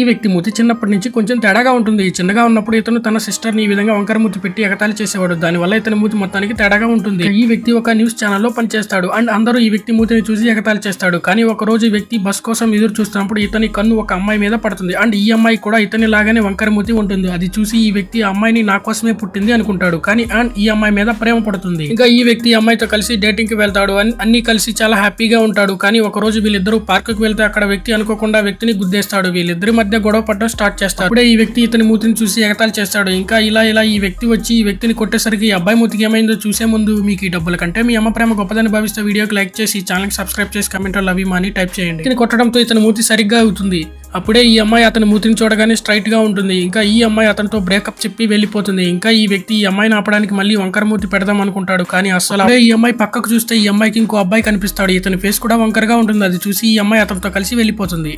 ఈ వ్యక్తి మూతి చిన్నప్పటి నుంచి కొంచెం తేడాగా ఉంటుంది. చిన్నగా ఉన్నప్పుడు ఇతను తన సిస్టర్ ని ఈ విధంగా వంకర మూతి పెట్టి ఎగతాళి చేసేవాడు. దానివల్ల ఇతని మూతి మొత్తానికి తేడాగా ఉంటుంది. ఈ వ్యక్తి ఒక న్యూస్ ఛానల్లో పనిచేస్తాడు అండ్ అందరూ ఈ వ్యక్తి మూతిని చూసి ఎగతాళి చేస్తాడు. కానీ ఒక రోజు ఈ వ్యక్తి బస్ కోసం ఎదురు చూస్తున్నప్పుడు ఇతని కన్ను ఒక అమ్మాయి మీద పడుతుంది అండ్ ఈ అమ్మాయి కూడా ఇతని లాగానే వంకర మూతి ఉంటుంది. అది చూసి ఈ వ్యక్తి ఆ అమ్మాయిని నా కోసమే పుట్టింది అనుకుంటాడు. కానీ అండ్ ఈ అమ్మాయి మీద ప్రేమ పడుతుంది. ఇంకా ఈ వ్యక్తి ఈ అమ్మాయితో కలిసి డేటింగ్ కి వెళ్తాడు. అన్ని కలిసి చాలా హ్యాపీగా ఉంటాడు. కానీ ఒక రోజు వీళ్ళిద్దరూ పార్క్ కి వెళ్తే అక్కడ వ్యక్తి అనుకోకుండా వ్యక్తిని గుద్దేస్తాడు. వీళ్ళిద్దరి మధ్య గొడవ పడడం స్టార్ట్ చేస్తాడు. అప్పుడే ఈ వ్యక్తి ఇతని మూతిని చూసి ఎగతాళి చేస్తాడు. ఇంకా ఇలా ఈ వ్యక్తి వచ్చి ఈ వ్యక్తిని కొట్టేసరికి ఈ అబ్బాయి మూతికి ఏమైందో చూసే ముందు మీకు ఈ డబ్బుల కంటే మీ అమ్మ ప్రేమ గొప్పదని భావిస్తే వీడియోకి లైక్ చేసి ఛానల్ కి సబ్స్క్రైబ్ చేసి కమెంట్ లో లవ్ యు అని టైప్ చేయండి. ఇతని కొట్టడంతో ఇతని మూతి సరిగ్గా అవుతుంది. అప్పుడే ఈ అమ్మాయి అతని మూతిని చూడగానే స్ట్రైట్ గా ఉంటుంది. ఇంకా ఈ అమ్మాయి అతనితో బ్రేకప్ చెప్పి వెళ్లిపోతుంది. ఇంకా ఈ వ్యక్తి ఈ అమ్మాయిని ఆపడానికి మళ్ళీ వంకర మూతి పెడదాం అనుకుంటాడు. కానీ అసలు ఈ అమ్మాయి పక్కకు చూస్తే ఈ అమ్మాయికి ఇంకో అబ్బాయి కనిపిస్తాడు. ఇతని ఫేస్ కూడా వంకరగా ఉంటుంది. అది చూసి ఈ అమ్మాయి అతనితో కలిసి వెళ్లిపోతుంది.